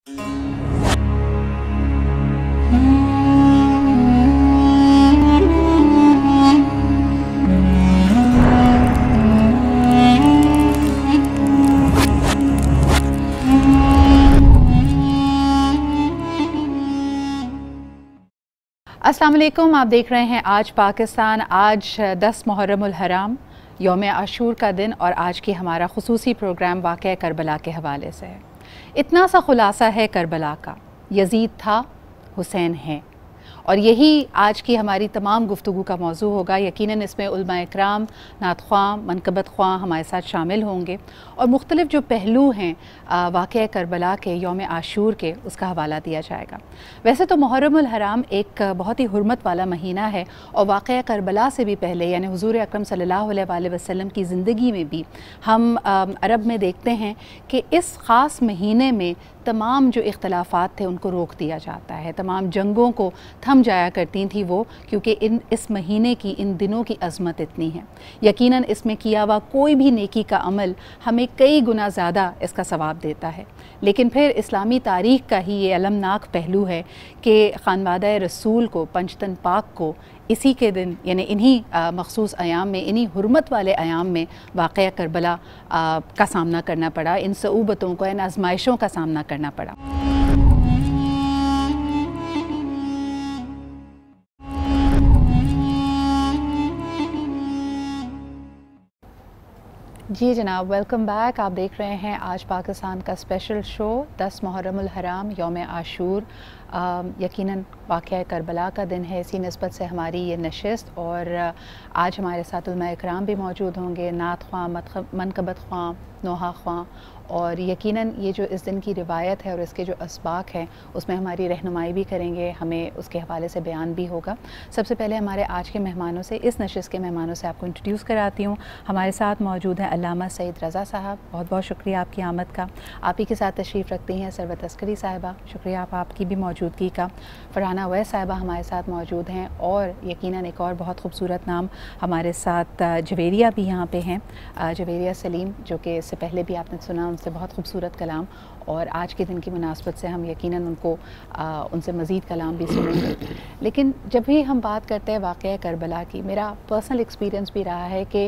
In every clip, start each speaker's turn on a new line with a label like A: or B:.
A: अस्सलाम वालेकुम, आप देख रहे हैं आज पाकिस्तान। आज 10 मुहर्रमुल हराम यौम आशूर का दिन और आज की हमारा खुसूसी प्रोग्राम वाक़या करबला के हवाले से है। इतना सा खुलासा है करबला का, यजीद था, हुसैन है, और यही आज की हमारी तमाम गुफ्तगू का मौजू होगा। यकीनन इसमें उलमा इकराम, नात ख्वां, मनकबत ख्वां हमारे साथ शामिल होंगे और मुख्तलिफ़ जो पहलू हैं वाक़या करबला के, यौम आशूर के, उसका हवाला दिया जाएगा। वैसे तो मुहर्रमुल हराम एक बहुत ही हुर्मत वाला महीना है और वाक़या करबला से भी पहले यानी हुज़ूर अकरम सल्लल्लाहु अलैहि वसल्लम की ज़िंदगी में भी हम अरब में देखते हैं कि इस ख़ास महीने में तमाम जो इख्तलाफ़ात थे उनको रोक दिया जाता है, तमाम जंगों को थम जाया करती थी वो, क्योंकि इस महीने की, इन दिनों की अज़मत इतनी है। यकीनन इसमें किया हुआ कोई भी नेकी का अमल हमें कई गुना ज़्यादा इसका सवाब देता है। लेकिन फिर इस्लामी तारीख़ का ही ये अलमनाक पहलू है कि ख़ानवादा रसूल को, पंचतन पाक को इसी के दिन यानी इन्हीं मखसूस अयाम में, इन्हीं हुर्मत वाले अयाम में वाक़या करबला का सामना करना पड़ा, इन सऊबतों को, इन आजमाइशों का सामना करना पड़ा। जी जनाब, वेलकम बैक। आप देख रहे हैं आज पाकिस्तान का स्पेशल शो 10 मुहर्रमुल हराम यौम आशूर। यकीनन वाक़या करबला का दिन है, इसी निस्बत से हमारी ये नशिस्त, और आज हमारे साथ उलमा इकराम भी मौजूद होंगे, नात ख्वां, मनकबत ख्वां, नोहा ख्वां, और यकीनन ये जो इस दिन की रिवायत है और इसके जो असबाक हैं उसमें हमारी रहनुमाई भी करेंगे, हमें उसके हवाले से बयान भी होगा। सबसे पहले हमारे आज के मेहमानों से, इस नशिस्त के मेहमानों से आपको इंट्रोड्यूस कराती हूँ। हमारे साथ मौजूद हैं अल्लामा सईद रज़ा साहब, बहुत बहुत शुक्रिया आपकी आमद का। आप ही के साथ तशरीफ़ रखती हैं सरवत अस्करी साहिबा, शुक्रिया आपकी भी मौजूदगी का। फरहाना अवैस साहिबा हमारे साथ मौजूद हैं, और यकीनन एक और बहुत खूबसूरत नाम हमारे साथ जवेरिया भी यहाँ पे हैं, जवेरिया सलीम, जो कि इससे पहले भी आपने सुना उनसे बहुत खूबसूरत कलाम, और आज के दिन की मुनासबत से हम यकीनन उनसे मज़ीद कलाम भी सुनेंगे। लेकिन जब भी हम बात करते हैं वाक़या करबला की, मेरा पर्सनल एक्सपीरियंस भी रहा है कि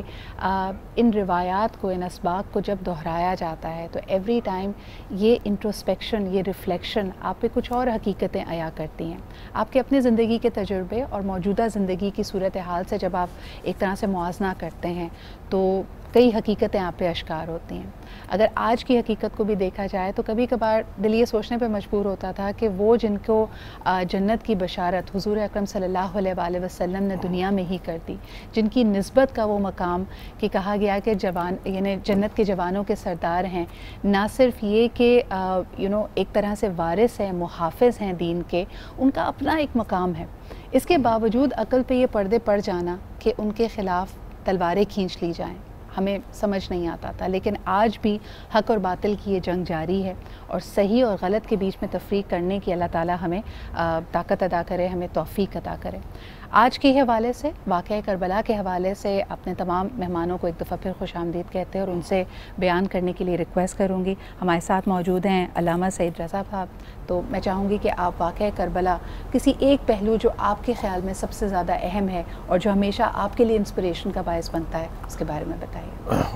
A: इन रिवायात को, इन असबाक को जब दोहराया जाता है तो एवरी टाइम ये इंट्रोस्पेक्शन, ये रिफ़्लेक्शन आप पे कुछ और हकीकतें आया करती हैं। आपके अपनी ज़िंदगी के तजुर्बे और मौजूदा ज़िंदगी की सूरत हाल से जब आप एक तरह से मुआवज़ना करते हैं तो कई हकीकतें आप पे अश्कार होती हैं। अगर आज की हकीकत को भी देखा जाए तो कभी कभार दिल ये सोचने पे मजबूर होता था कि वो जिनको जन्नत की बशारत हुज़ूर अकरम सल्लल्लाहु अलैहि वसल्लम ने दुनिया में ही कर दी, जिनकी निस्बत का वो मकाम कि कहा गया कि जवान यानी जन्नत के जवानों के सरदार हैं, ना सिर्फ ये कि एक तरह से वारिस हैं, मुहाफ़िज़ हैं दीन के, उनका अपना एक मकाम है। इसके बावजूद अक़ल पे ये पर्दे पड़ जाना कि उनके ख़िलाफ़ तलवारें खींच ली जाएँ, हमें समझ नहीं आता था। लेकिन आज भी हक़ और बातिल की ये जंग जारी है, और सही और गलत के बीच में तफ़रीक़ करने की अल्लाह ताला हमें ताकत अदा करे, हमें तौफ़ीक़ अदा करे। आज के हवाले से, वाक़या करबला के हवाले से अपने तमाम मेहमानों को एक दफ़ा फिर खुशामदीद कहते हैं और उनसे बयान करने के लिए रिक्वेस्ट करूँगी। हमारे साथ मौजूद हैं अल्लामा सईद रज़ा साहब, तो मैं चाहूँगी कि आप वाक़या करबला किसी एक पहलू जो आपके ख़्याल में सबसे ज़्यादा अहम है और जो हमेशा आपके लिए इंस्पिरेशन का बायस बनता है, उसके बारे में बताइए।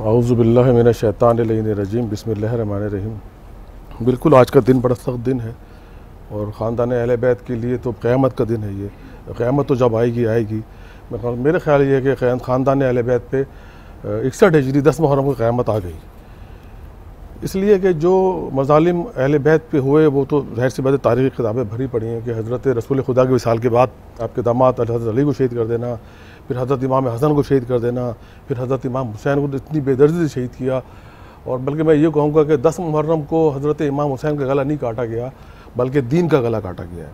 B: औज़ु बिल्लाहि मिनश शैतानिर रजीम, बिस्मिल्लाहिर रहमानिर रहीम। बिल्कुल आज का दिन बड़ा सख्त दिन है और ख़ानदान अहले बैत के लिए तो क़यामत का दिन है। ये क़यामत तो जब आएगी आएगी। मेरे ख्याल ये है कि ख़ानदान अहले बैत पे 61 हिजरी 10 मुहर्रम को क़यामत आ गई, इसलिए कि जो मज़ालिम अहले बैत पे हुए वो तो ज़ाहिर सी बात है, तारीख़ किताबें भरी पड़ी हैं कि हज़रत रसूल खुदा के विसाल के बाद आपके दामाद हज़रत अली को शहीद कर देना, फिर हज़रत इमाम हसन को शहीद कर देना, फिर हज़रत इमाम हुसैन को इतनी बेदर्दी से शहीद किया। और बल्कि मैं ये कहूँगा कि 10 मुहर्रम को हज़रत इमाम हुसैन का गला नहीं काटा गया बल्कि दीन का गला काटा गया है।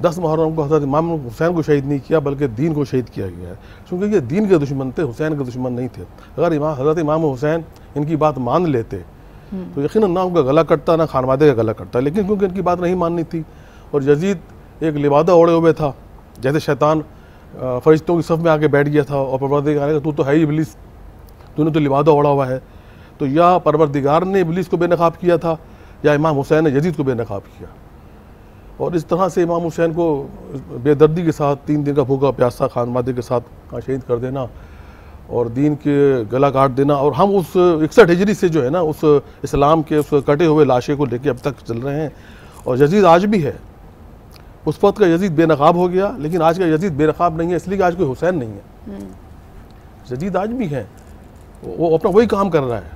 B: 10 मुहर्रम को हज़रत इमाम हुसैन को शहीद नहीं किया बल्कि दीन को शहीद किया गया है, क्योंकि ये दीन के दुश्मन थे, हुसैन के दुश्मन नहीं थे। अगर हज़रत इमाम हुसैन इनकी बात मान लेते तो यकीनन ना उनका गला कटता ना खानवादे का गला कटता, लेकिन क्योंकि इनकी बात नहीं माननी थी और यजीद एक लिबादा ओढ़े हुए था, जैसे शैतान फरिश्तों की सफ़ में आके बैठ गया था और परवरदिगार ने कहा तू तो है ही इब्लीस, तूने तो लिबादा ओढ़ा हुआ है। तो या परवरदिगार ने इब्लीस को बेनकाब किया था या इमाम हुसैन ने यजीद को बेनकाब किया। और इस तरह से इमाम हुसैन को बेदर्दी के साथ 3 दिन का भूखा प्यासा खानमादे के साथ शहीद कर देना और दीन के गला काट देना, और हम उस 61 हिजरी से जो है ना उस इस्लाम के उस कटे हुए लाशे को लेके अब तक चल रहे हैं। और यजीद आज भी है, उस वक्त का यजीद बेनकाब हो गया, लेकिन आज का यजीद बेनकाब नहीं है इसलिए कि आज कोई हुसैन नहीं है। यजीद आज भी है, वो अपना वही काम कर रहा है,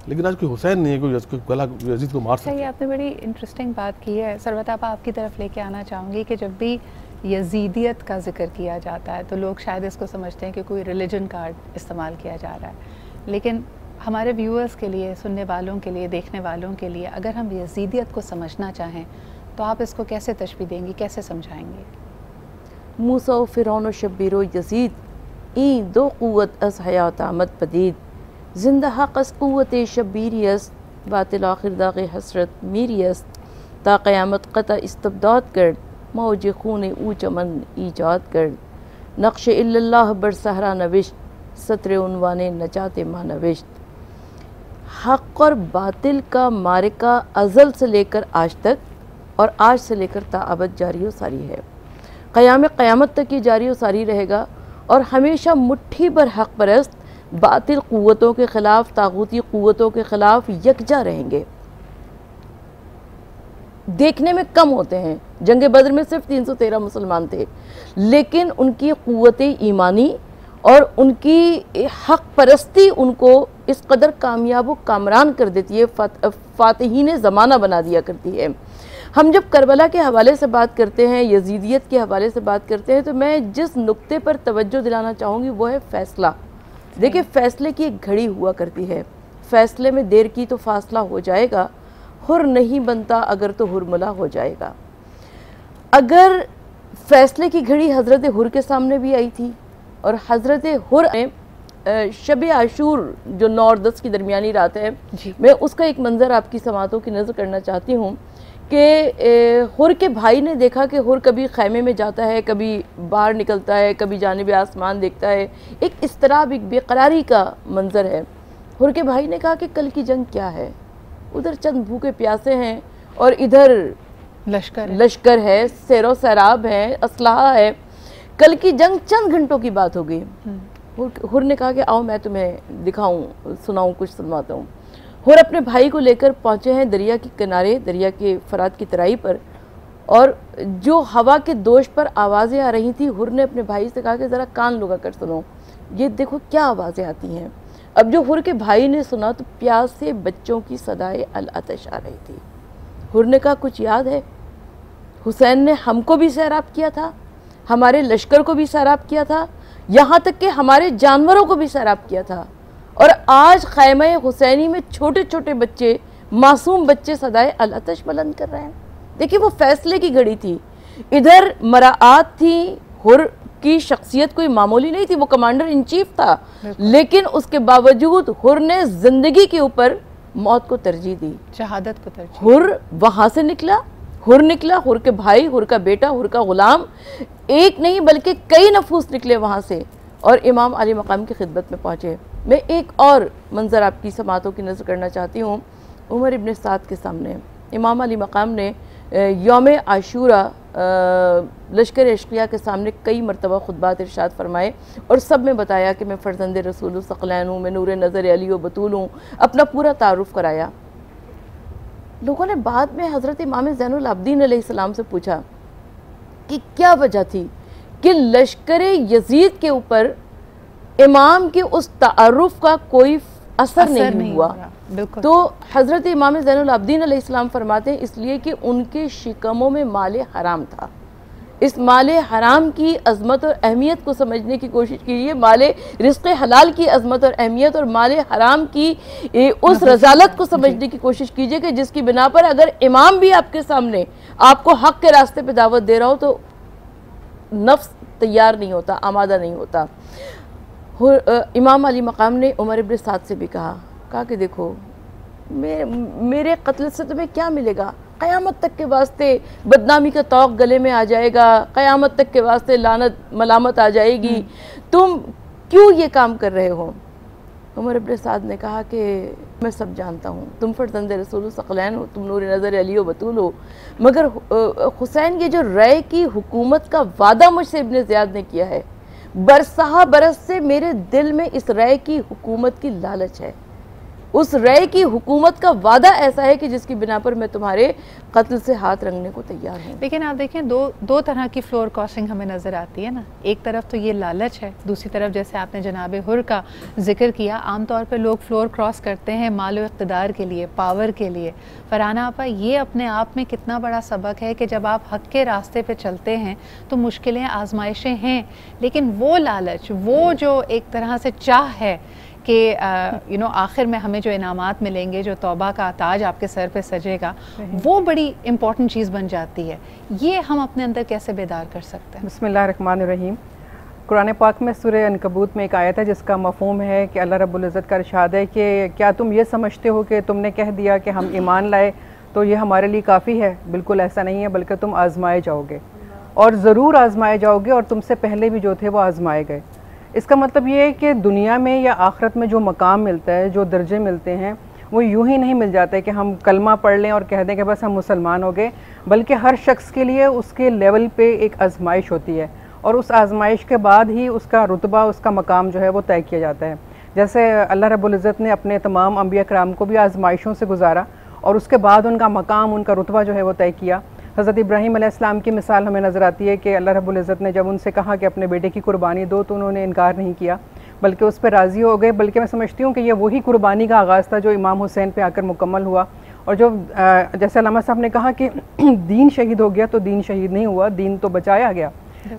B: लेकिन आज कोई हुसैन नहीं है, कोई गला यजीद को मार सके।
A: आपने बड़ी इंटरेस्टिंग बात की है। सरवत आपा, आपकी तरफ लेके आना चाहूँगी कि जब भी यजीदियत का जिक्र किया जाता है तो लोग शायद इसको समझते हैं कि कोई रिलीजन कार्ड इस्तेमाल किया जा रहा है, लेकिन हमारे व्यूअर्स के लिए, सुनने वालों के लिए, देखने वालों के लिए अगर हम यजीदियत को समझना चाहें तो आप इसको कैसे तशबीह देंगी, कैसे समझाएंगे?
C: मूसा फ़िरौन शब्बीर यजीद ई दो क़ुव्वत अस हयात आमद पदीद, जिंदा हक़ अस क़ुव्वत शब्बीरियस, बातिल आखिर दाग़ हसरत मीरियस, ता क़यामत क़ता इस्तबदाद कर, मौज खून ऊ चमन ईजाद कर, नक्श इल्लल्लाह बर सहरा नविश्त, सत्र उन्वाने नजात मा नविश्त। हक़ और बातिल का मारिका अज़ल से लेकर आज तक और आज से लेकर ताअबद जारी व सारी है। क़यामत तक ये जारी व सारी रहेगा और हमेशा मुट्ठी भर हक़ परस्त बातिल क़ुव्वतों के ख़िलाफ़, ताग़ूती क़ुव्वतों के ख़िलाफ़ यकजा रहेंगे। देखने में कम होते हैं, जंग बद्र में सिर्फ 313 मुसलमान थे, लेकिन उनकी क़ुव्वत ईमानी और उनकी हक़ परस्ती उनको इस कदर कामयाब व कामरान कर देती है, फ़ातिहीन ज़माना बना दिया करती है। हम जब करबला के हवाले से बात करते हैं, यजीदियत के हवाले से बात करते हैं, तो मैं जिस नुक्ते पर तवज्जो दिलाना चाहूँगी वो है फ़ैसला। देखिए, फ़ैसले की एक घड़ी हुआ करती है, फ़ैसले में देर की तो फासला हो जाएगा, हुर नहीं बनता अगर तो हुरमुला हो जाएगा। अगर फ़ैसले की घड़ी हज़रत हुर के सामने भी आई थी और हज़रत हुर ने शब आशूर जो 9 और 10 की दरमियानी रात है, मैं उसका एक मंज़र आपकी समातों की नज़र करना चाहती हूँ कि हुर के भाई ने देखा कि हुर कभी खैमे में जाता है, कभी बाहर निकलता है, कभी जानिब आसमान देखता है, एक इस्तराब, एक बेकरारी का मंज़र है। हुर के भाई ने कहा कि कल की जंग क्या है, उधर चंद भूखे प्यासे हैं और इधर लश्कर है, सैरो सैराब है, असलाहा है, कल की जंग चंद घंटों की बात हो गई। हुर ने कहा कि आओ मैं तुम्हें दिखाऊं, सुनाऊं, कुछ सुनवाता हूँ। हुर अपने भाई को लेकर पहुँचे हैं दरिया के किनारे, दरिया के फरात की तराई पर, और जो हवा के दोष पर आवाज़ें आ रही थी, हुर ने अपने भाई से कहा कि ज़रा कान लगा कर सुनो, ये देखो क्या आवाज़ें आती हैं। अब जो हुर के भाई ने सुना तो प्यास से बच्चों की सदाए अल आतिश आ रही थी। हुर ने कहा कुछ याद है, हुसैन ने हमको भी सैराब किया था, हमारे लश्कर को भी सैराब किया था, यहाँ तक कि हमारे जानवरों को भी सैराब किया था, और आज खैमे हुसैनी में छोटे छोटे बच्चे, मासूम बच्चे सदाए अल आतिश बुलंद कर रहे हैं। देखिए, वो फैसले की घड़ी थी, इधर मराआत थी, हुर की शख्सियत कोई मामूली नहीं थी, वो कमांडर इन चीफ था, लेकिन उसके बावजूद हुर ने जिंदगी के ऊपर मौत को तरजीह दी, शहादत को तरजीह। हुर वहां से निकला, हुर के भाई, हुर का बेटा, हुर का गुलाम, एक नहीं बल्कि कई नफूस निकले वहां से और इमाम अली मकाम की खिदमत में पहुंचे। मैं एक और मंजर आपकी समातों की नज़र करना चाहती हूँ। उमर इब्न साद के सामने इमाम अली मकाम ने यौम आशूरा लश्कर अशकिया के सामने कई मरतबा खुतबात इरशाद फरमाए और सब में बताया कि मैं फ़र्जंद रसूल सकलैन हूँ, मैं नूर नज़र अली व बतूल हूँ, अपना पूरा तारुफ कराया। लोगों ने बाद में हज़रत इमाम ज़ैनुल आबिदीन अलैहिस्सलाम से पूछा कि क्या वजह थी कि लश्कर यजीद के ऊपर इमाम के उस तारुफ का कोई असर नहीं हुआ। तो हज़रत इमाम ज़ैनुल आबिदीन अलैहिस्सलाम फरमाते हैं इसलिए कि उनके शिकमों में माले हराम था। इस माले हराम की अज़मत और अहमियत को समझने की कोशिश कीजिए, माले रिज़्क़ हलाल की अज़मत और अहमियत और माले हराम की उस रज़ालत को समझने की कोशिश कीजिए कि जिसकी बिना पर अगर इमाम भी आपके सामने आपको हक़ के रास्ते पे दावत दे रहा हो तो नफ्स तैयार नहीं होता, आमादा नहीं होता। इमाम अली मकाम ने उमर इब्न साद से भी कहा कि देखो मेरे कत्ल से तुम्हें क्या मिलेगा, क़यामत तक के वास्ते बदनामी का तौक गले में आ जाएगा, क़यामत तक के वास्ते लानत मलामत आ जाएगी, तुम क्यों ये काम कर रहे हो। उमर इब्न साद ने कहा कि मैं सब जानता हूँ, तुम फर्जंद रसूल सकलैन हो, तुम नूर नज़र अली हो, बतूल हो, मगर हुसैन ये जो रय की हुकूमत का वादा मुझसे इब्न ज़ियाद ने किया है, बरसहा बरस से मेरे दिल में इस रय की हुकूमत की लालच है। उस रय की हुकूमत का वादा ऐसा है कि जिसकी बिना पर मैं तुम्हारे कत्ल से हाथ रंगने को तैयार हूँ।
A: लेकिन आप देखें दो तरह की फ्लोर क्रॉसिंग हमें नज़र आती है ना। एक तरफ तो ये लालच है, दूसरी तरफ जैसे आपने जनाब हुर का जिक्र किया, आमतौर पर लोग फ्लोर क्रॉस करते हैं माल व इक़्तिदार के लिए, पावर के लिए। फरहाना आपा, ये अपने आप में कितना बड़ा सबक है कि जब आप हक़ के रास्ते पर चलते हैं तो मुश्किलें आजमाइशें हैं, लेकिन वो लालच, वो जो एक तरह से चाह है कि आखिर में हमें जो इनामात मिलेंगे, जो तौबा का ताज आपके सर पे सजेगा, वो बड़ी इंपॉर्टेंट चीज़ बन जाती है। ये हम अपने अंदर कैसे बेदार कर सकते हैं?
D: बिस्मिल्लाहिर्रहमानिर्रहीम। कुरान पाक में सूरह अनकबूत में एक आयत है जिसका मफ़हूम है कि अल्लाह रब्बुल इज़्ज़त का इरशाद है कि क्या तुम ये समझते हो कि तुमने कह दिया कि हम ईमान लाए तो ये हमारे लिए काफ़ी है? बिल्कुल ऐसा नहीं है, बल्कि तुम आज़माए जाओगे और ज़रूर आज़माए जाओगे, और तुमसे पहले भी जो थे वो आज़माए गए। इसका मतलब ये है कि दुनिया में या आखिरत में जो मकाम मिलता है, जो दर्जे मिलते हैं, वो यूं ही नहीं मिल जाते कि हम कलमा पढ़ लें और कह दें कि बस हम मुसलमान हो गए, बल्कि हर शख्स के लिए उसके लेवल पे एक आजमाइश होती है और उस आजमाइश के बाद ही उसका रुतबा, उसका मकाम जो है वो तय किया जाता है। जैसे अल्लाह रब्बुल इज़्ज़त ने अपने तमाम अंबिया कराम को भी आजमाइशों से गुजारा और उसके बाद उनका मकाम, उनका रुतबा जो है वो तय किया। हज़रत इब्राहीम अलैहिस्सलाम की मिसाल हमें नज़र आती है कि अल्लाह रब्बुल इज़्ज़त ने जब उनसे कहा कि अपने बेटे की कुर्बानी दो तो उन्होंने इनकार नहीं किया, बल्कि उस पर राज़ी हो गए। बल्कि मैं समझती हूँ कि ये वही कुर्बानी का आगाज़ था जो इमाम हुसैन पे आकर मुकम्मल हुआ। और जो जैसे अल्लामा साहब ने कहा कि दीन शहीद हो गया, तो दीन शहीद नहीं हुआ, दीन तो बचाया गया।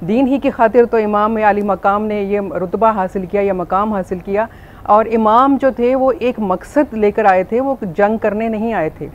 D: दीन ही की खातिर तो इमाम आली मकाम ने ये रुतबा हासिल किया या मकाम हासिल किया। और इमाम जो थे वो एक मकसद लेकर आए थे, वो जंग करने नहीं आए थे,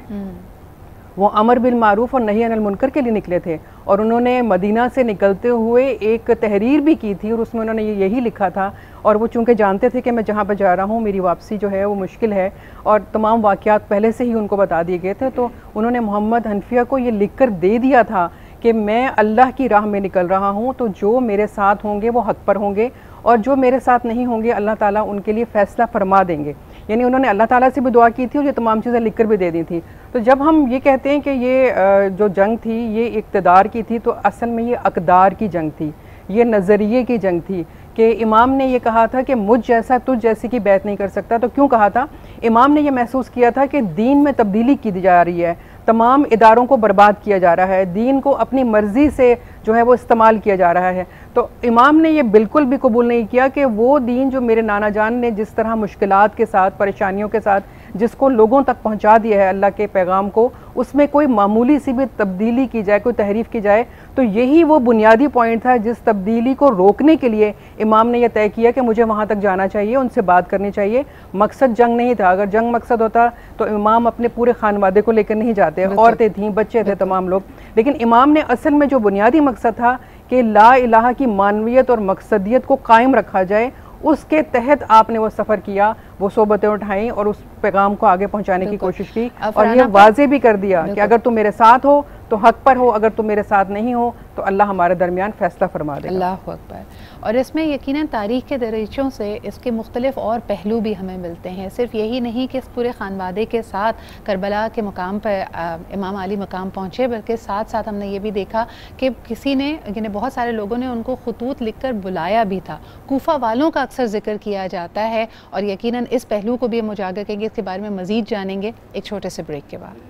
D: वो अमर बिल मारूफ और नही अनिल मुनकर के लिए निकले थे। और उन्होंने मदीना से निकलते हुए एक तहरीर भी की थी और उसमें उन्होंने यही लिखा था। और वो चूँकि जानते थे कि मैं जहाँ पर जा रहा हूँ मेरी वापसी जो है वो मुश्किल है और तमाम वाक़यात पहले से ही उनको बता दिए गए थे, तो उन्होंने मोहम्मद हनफिया को ये लिख कर दे दिया था कि मैं अल्लाह की राह में निकल रहा हूँ, तो जो मेरे साथ होंगे वो हक़ पर होंगे और जो मेरे साथ नहीं होंगे अल्लाह ताला उनके लिए फ़ैसला फरमा देंगे। यानी उन्होंने अल्लाह ताला से भी दुआ की थी और ये तमाम चीज़ें लिख कर भी दे दी थी। तो जब हम ये कहते हैं कि ये जो जंग थी ये इक़्तिदार की थी, तो असल में ये अक़दार की जंग थी, ये नज़रिए की जंग थी कि इमाम ने ये कहा था कि मुझ जैसा तुझ जैसी की बैत नहीं कर सकता। तो क्यों कहा था? इमाम ने ये महसूस किया था कि दीन में तब्दीली की जा रही है, तमाम इदारों को बर्बाद किया जा रहा है, दीन को अपनी मर्ज़ी से जो है वो इस्तेमाल किया जा रहा है। तो इमाम ने ये बिल्कुल भी कबूल नहीं किया कि वो दीन जो मेरे नाना जान ने जिस तरह मुश्किलात के साथ, परेशानियों के साथ जिसको लोगों तक पहुंचा दिया है अल्लाह के पैगाम को, उसमें कोई मामूली सी भी तब्दीली की जाए, कोई तहरीफ की जाए, तो यही वो बुनियादी पॉइंट था जिस तब्दीली को रोकने के लिए इमाम ने यह तय किया कि मुझे वहाँ तक जाना चाहिए, उनसे बात करनी चाहिए। मकसद जंग नहीं था। अगर जंग मकसद होता तो इमाम अपने पूरे खानवादे को लेकर नहीं जाते, औरतें थीं, बच्चे थे, तमाम लोग। लेकिन इमाम ने असल में जो बुनियादी मकसद था कि ला इलाहा की मानवियत और मकसदियत को कायम रखा जाए, उसके तहत आपने वो सफ़र किया, वो सोबतें उठाई और उस पैगाम को आगे पहुंचाने की कोशिश की। और ये वाज़े भी कर दिया कि अगर तुम मेरे साथ हो तो हक पर हो, अगर तुम मेरे साथ नहीं हो तो अल्लाह हमारे दरमियान फ़ैसला फरमा देगा।
A: अल्लाह अकबर। और इसमें यकीनन तारीख़ के दरीचों से इसके मुख्तलिफ और पहलू भी हमें मिलते हैं। सिर्फ यही नहीं कि इस पूरे खानवादे के साथ करबला के मुकाम पर इमाम अली मकाम पहुँचे, बल्कि साथ साथ हमने ये भी देखा कि किसी ने, यानी बहुत सारे लोगों ने उनको खतूत लिख कर बुलाया भी था। कूफा वालों का अक्सर जिक्र किया जाता है और यकीनन इस पहलू को भी हम उजागर करेंगे, इसके बारे में मज़ीद जानेंगे एक छोटे से ब्रेक के बाद।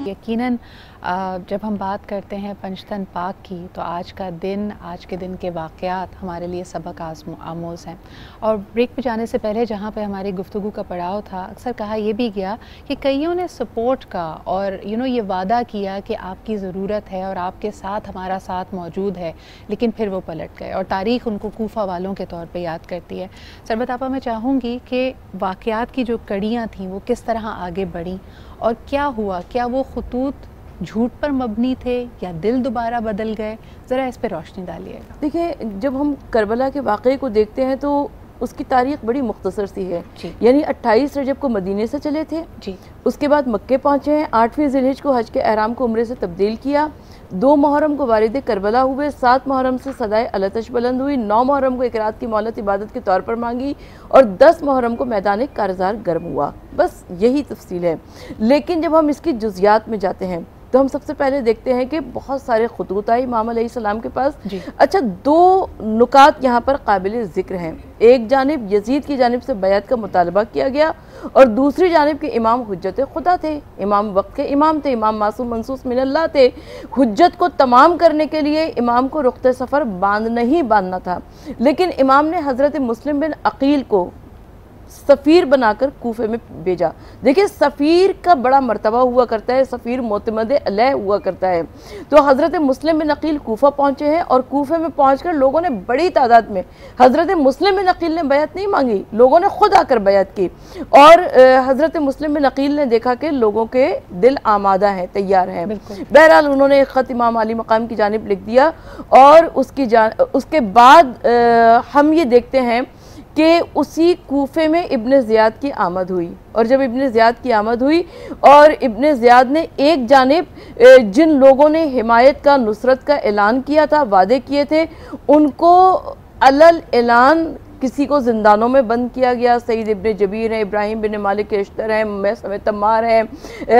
A: यकीनन जब हम बात करते हैं पंजतन पाक की, तो आज का दिन, आज के दिन के वाक़यात हमारे लिए सबक आमोज़ हैं। और ब्रेक पे जाने से पहले जहाँ पे हमारी गुफ्तगू का पड़ाव था, अक्सर कहा यह भी गया कि कईयों ने सपोर्ट का और ये वादा किया कि आपकी ज़रूरत है और आपके साथ हमारा साथ मौजूद है, लेकिन फिर वो पलट गए और तारीख़ उनको कूफा वालों के तौर पर याद करती है। सरबत आपा, मैं चाहूँगी कि वाक़यात की जो कड़ियाँ थीं वो किस तरह आगे बढ़ीं और क्या हुआ, क्या वो खतूत झूठ पर मबनी थे या दिल दोबारा बदल गए? ज़रा इस पर रोशनी डालिएगा।
C: देखिए, जब हम करबला के वाक़े को देखते हैं तो उसकी तारीख़ बड़ी मुख्तसर सी है। यानी 28 रजब को मदीने से चले थे जी, उसके बाद मक्के पहुँचे हैं, 8वीं ज़िलहिज को हज के एहराम को उम्रे से तब्दील किया, 2 मुहर्रम को वारिद करबला हुए, 7 मुहर्रम से सदाए अलतश बुलंद हुई, 9 मुहर्रम को एक रात की मोहलत इबादत के तौर पर मांगी और 10 मुहर्रम को मैदान कारज़ार गर्म हुआ। बस यही तफसील है। लेकिन जब हम इसकी जुज़ियात में जाते हैं तो हम सबसे पहले देखते हैं कि बहुत सारे खुतूत आए इमाम अलैहिस्सलाम के पास। अच्छा, 2 नुकात यहाँ पर काबिल ज़िक्र हैं। एक जानिब यजीद की जानिब से बैत का मुतालबा किया गया और दूसरी जानिब के इमाम हुज्जत खुदा थे, इमाम वक्त के इमाम थे, इमाम मासूम मनसूस मिनल्लाह थे। हुज्जत को तमाम करने के लिए इमाम को रुख्ते सफ़र बांधना था, लेकिन इमाम ने हज़रत मुस्लिम बिन अकील को सफ़ीर बनाकर कूफे में भेजा। देखिए, सफ़ीर का बड़ा मर्तबा हुआ करता है, सफ़ीर मोतमद अलैह हुआ करता है। तो हज़रत मुस्लिम बिन अकील कूफा पहुँचे हैं और कूफे में पहुँचकर लोगों ने बड़ी तादाद में हज़रत मुस्लिम बिन अकील ने बैत नहीं मांगी, लोगों ने खुद आकर बैत की। और हज़रत मुस्लिम बिन अकील ने देखा कि लोगों के दिल आमादा हैं, तैयार हैं। बहरहाल उन्होंने एक ख़त इमाम अली मकाम की जानिब लिख दिया और उसके बाद हम ये देखते हैं कि उसी कूफे में इब्ने ज़ियाद की आमद हुई। और जब इब्ने ज़ियाद की आमद हुई और इब्ने ज़ियाद ने एक जानिब जिन लोगों ने हिमायत का, नुसरत का ऐलान किया था, वादे किए थे, उनको अलल ऐलान किसी को ज़िंदानों में बंद किया गया। सईद इब्ने जबीर हैं, इब्राहिम बिन मालिक अश्तर हैं, मैसम तम्मार हैं,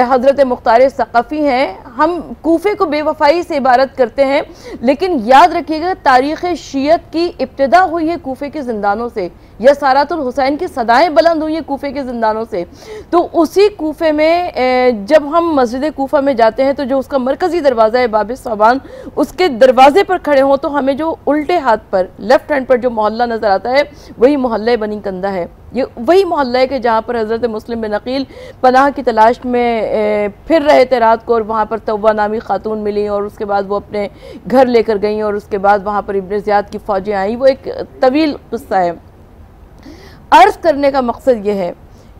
C: हज़रत मुख्तार सक़फ़ी हैं। हम कूफे को बेवफ़ाई से इबारत करते हैं, लेकिन याद रखिएगा तारीख़ शियत की इब्तिदा हुई है कूफे के ज़िंदानों से, या सारातुल हुसैन की सदाएँ बुलंद हुई हैं कूफे के ज़िंदानों से। तो उसी कूफे में जब हम मस्जिद कूफा में जाते हैं तो जो उसका मरकज़ी दरवाज़ा है बाब साबान, उसके दरवाजे पर खड़े हों तो हमें जो उल्टे हाथ पर, लेफ़्ट हैंड पर जो मोहल्ला नज़र आता है वही मोहल्ला बनी कंदा है। ये वही मोहल्ला है कि जहाँ पर हज़रत मुस्लिम बिन अकील पनाह की तलाश में फिर रहे थे रात को और वहाँ पर तव्वा नामी खातून मिली और उसके बाद वो अपने घर लेकर गई और उसके बाद वहाँ पर इब्ने ज़ियाद की फ़ौजें आई। वो एक तवील किस्सा है। अर्ज़ करने का मकसद ये है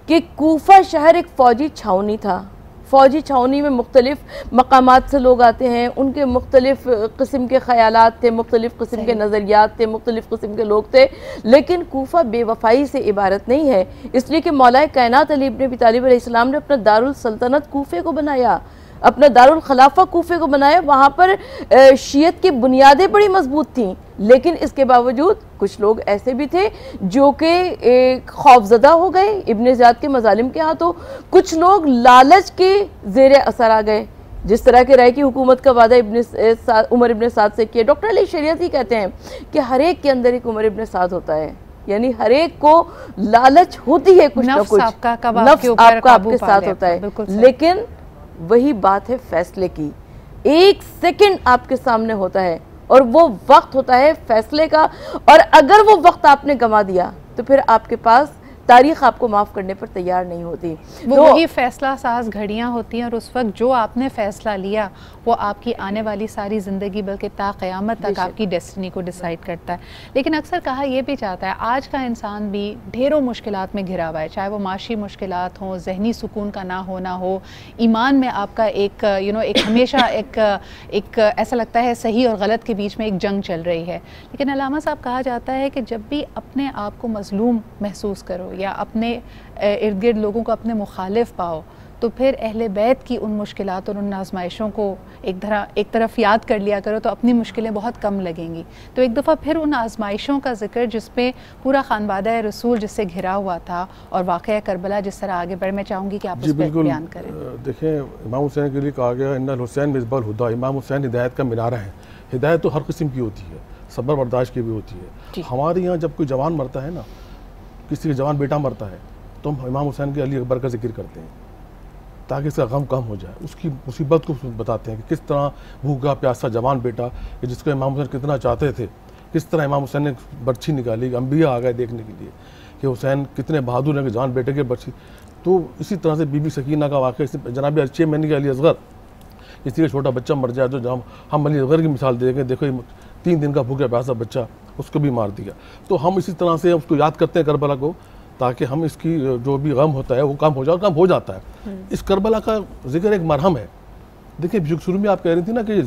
C: कि कूफा शहर एक फ़ौजी छावनी था। फ़ौजी छावनी में मुख्तलिफ़ मकामात से लोग आते हैं, उनके मुख्तलिफ़ किस्म के ख़यालात थे, मुख्तलिफ़ किस्म के नज़रियात थे, मुख्तलिफ़ किस्म के लोग थे। लेकिन कूफा बेवफ़ाई से इबारत नहीं है, इसलिए कि मौलाए कायनात अली इब्न अबी तालिब अलैहिस्सलाम ने अपना दारुल सल्तनत कूफे को बनाया, अपना दारुल खिलाफा कूफे को बनाया। वहाँ पर शियत की बुनियादें बड़ी मजबूत थीं, लेकिन इसके बावजूद कुछ लोग ऐसे भी थे जो कि खौफजदा हो गए इब्ने ज़ियाद के मजालिम के हाथों। कुछ लोग लालच के ज़ेरे असर आ गए, जिस तरह के राय की हुकूमत का वादा उमर इब्ने साद से किया। डॉक्टर अली शरीयत ही कहते हैं कि हर एक के अंदर एक उमर इब्ने साद होता है, यानी हर एक को लालच होती है कुछ ना कुछ, नफ्स आपका आपके साथ होता है। लेकिन वही बात है फैसले की, 1 सेकंड आपके सामने होता है और वो वक्त होता है फैसले का, और अगर वो वक्त आपने गंवा दिया तो फिर आपके पास तारीख आपको माफ़ करने पर तैयार नहीं होती।
A: वो वही फैसला साज घड़ियाँ होती हैं और उस वक्त जो आपने फ़ैसला लिया वो आपकी आने वाली सारी ज़िंदगी बल्कि ता क़यामत तक आपकी डेस्टिनी को डिसाइड करता है। लेकिन अक्सर कहा यह भी जाता है आज का इंसान भी ढेरों मुश्किलात में घिरा हुआ है, चाहे वो माशी मुश्किलात हों, जहनी सुकून का ना होना हो, ईमान में आपका एक एक हमेशा एक ऐसा लगता है सही और गलत के बीच में एक जंग चल रही है। लेकिन अल्लामा साहब कहा जाता है कि जब भी अपने आप को मज़लूम महसूस करो या अपने इर्द गिर्द लोगों को अपने मुखालिफ पाओ तो फिर अहले बैत की उन मुश्किलात और उन आजमाइशों को एक तरफ याद कर लिया करो तो अपनी मुश्किलें बहुत कम लगेंगी। तो एक दफ़ा फिर उन आजमाइशों का जिक्र जिसमें पूरा खानवादा रसूल जिससे घिरा हुआ था और वाक़या करबला जिस तरह आगे बढ़, मैं चाहूँगी कि आप उस पर बयान करें।
B: देखें, इमाम हुसैन के लिए कहा गया इन्नल हुसैन मिसबाल हुदा, इमाम हुसैन हिदायत का मीनारा है। हिदायत तो हर किस्म की होती है, सब्र बर्दाश्त की भी होती है। हमारे यहाँ जब कोई जवान मरता है ना, किसी का जवान बेटा मरता है तो हम इमाम हुसैन के अली अकबर का जिक्र करते हैं ताकि इसका गम कम हो जाए, उसकी मुसीबत को बताते हैं कि किस तरह भूखा प्यासा जवान बेटा कि जिसको इमाम हुसैन कितना चाहते थे, किस तरह इमाम हुसैन ने बर्छी निकाली, अंबिया आ गए देखने के लिए कि हुसैन कितने बहादुर हैं कि जवान बेटे के बर्छी। तो इसी तरह से बीबी सकीना का वाक़या, जनाब 6 महीने के अली असगर, किसी का छोटा बच्चा मर जाए तो जब हम अली असगर की मिसाल दे देंगे, देखो 3 दिन का भूखा प्यासा बच्चा, उसको भी मार दिया। तो हम इसी तरह से उसको याद करते हैं करबला को, ताकि हम इसकी जो भी गम होता है वो कम हो जाए, कम हो जाता है। इस करबला का जिक्र एक मरहम है। देखिए, शुरू में आप कह रही थी ना कि ये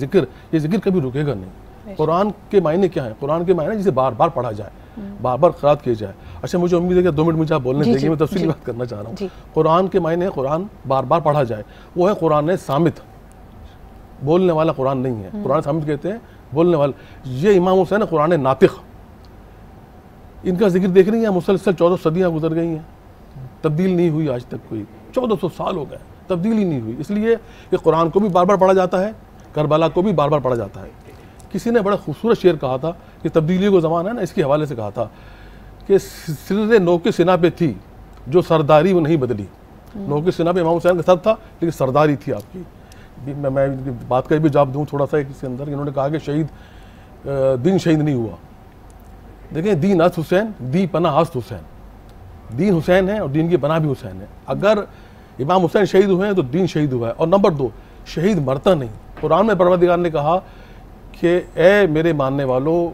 B: जिक्र कभी रुकेगा नहीं। कुरान के मायने क्या है? कुरान के मायने जिसे बार बार पढ़ा जाए, बार बार क़िरात की जाए। अच्छा, मुझे उम्मीद है कि 2 मिनट मुझे आप बोलने देंगे, मैं तफसीली बात करना चाह रहा हूँ। कुरान के मायने कुरान बार बार पढ़ा जाए, वो है कुरान सामित। बोलने वाला कुरान नहीं है। कुरान हम कहते हैं बोलने वाला। ये इमाम हुसैन कुरान नातिक, इनका जिक्र देख रही हैं मुसलसल 14 सदियाँ गुजर गई हैं, तब्दील नहीं हुई आज तक कोई, 1400 साल हो गए, तब्दील ही नहीं हुई। इसलिए कि कुरान को भी बार बार पढ़ा जाता है, करबला को भी बार बार पढ़ा जाता है। किसी ने बड़ा खूबसूरत शेर कहा था कि तब्दीली को ज़माना है ना, इसके हवाले से कहा था कि सिर नोके सिना पे थी जो सरदारी वो नहीं बदली। नोके सिना पे इमाम हुसैन का सर था लेकिन सरदारी थी आपकी। मैं बात का भी जवाब दूँ थोड़ा सा इसके अंदर। इन्होंने कहा कि शहीद दीन शहीद नहीं हुआ। देखें, दीन अस्त हुसैन, दी पना अस्त हुसैन। दीन हुसैन है और दीन की पनाह भी हुसैन है। अगर इमाम हुसैन शहीद हुए हैं तो दीन शहीद हुआ है। और नंबर 2, शहीद मरता नहीं। कुरान में परवरदिगार ने कहा कि ए मेरे मानने वालों,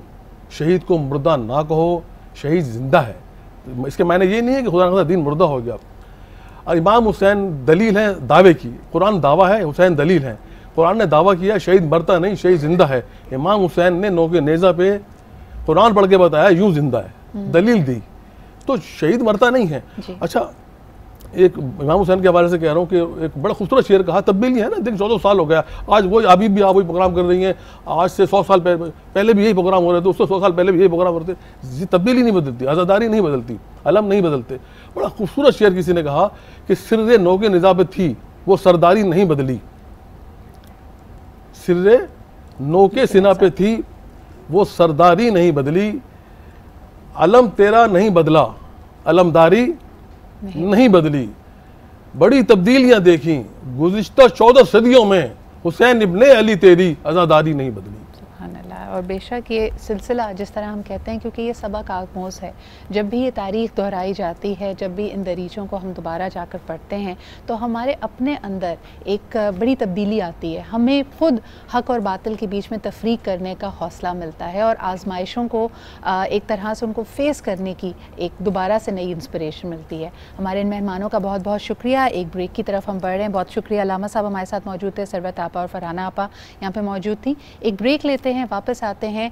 B: शहीद को मुर्दा ना कहो, शहीद जिंदा है। इसके मायने ये नहीं है कि खुदा न दीन मुर्दा हो गया। और इमाम हुसैन दलील है दावे की, कुरान दावा है, हुसैन दलील है। कुरान ने दावा किया शहीद मरता नहीं, शहीद जिंदा है। इमाम हुसैन ने नोके नेज़ा पे कुरान पढ़ के बताया यूं जिंदा है, दलील दी। तो शहीद मरता नहीं है। अच्छा, एक इमाम हुसैन के हवाले से कह रहा हूँ कि एक बड़ा खूबसूरत शेर कहा, तब्दीली है ना, देख 14 साल हो गया, आज वही अभी भी आप वही प्रोग्राम कर रही हैं, आज से 100 साल पहले भी यही प्रोग्राम हो रहे थे, उससे 100 साल पहले भी यही प्रोग्राम हो रहे थे। तब्दीली नहीं बदलती, आज़ादारी नहीं बदलती, अलम नहीं बदलते। बड़ा खूबसूरत शेर किसी ने कहा कि सिर्रे नोके निज़ाब थी वो सरदारी नहीं बदली। सिर्रे नोके सिना पे थी वो सरदारी नहीं बदली। अलम तेरा नहीं बदला, अलमदारी नहीं बदली। बड़ी तब्दीलियां देखी गुज़िश्ता 14 सदियों में, हुसैन इब्ने अली तेरी आज़ादारी नहीं बदली।
A: सुभान अल्लाह। और बेशक ये सिलसिला जिस तरह हम कहते हैं, क्योंकि ये सबक आमोज़ है, जब भी ये तारीख़ दोहराई जाती है, जब भी इन दरीचों को हम दोबारा जाकर पढ़ते हैं तो हमारे अपने अंदर एक बड़ी तब्दीली आती है। हमें ख़ुद हक़ और बातिल के बीच में तफरीक करने का हौसला मिलता है और आजमाइशों को एक तरह से उनको फ़ेस करने की एक दोबारा से नई इंस्पिरेशन मिलती है। हमारे इन मेहमानों का बहुत बहुत शुक्रिया। एक ब्रेक की तरफ हम बढ़ रहे हैं। बहुत शुक्रिया अलामा साहब हमारे साथ मौजूद थे, सरवत आपा और फरहाना आपा यहाँ पर मौजूद थी। एक ब्रेक लेते हैं, वापस आते हैं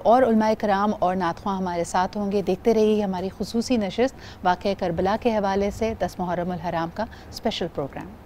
A: और उलमाए कराम और नातख़्वां हमारे साथ होंगे। देखते रहिए हमारी खुसूसी नशिस्त वाक़या करबला के हवाले से 10 मुहर्रम उल हराम का स्पेशल प्रोग्राम।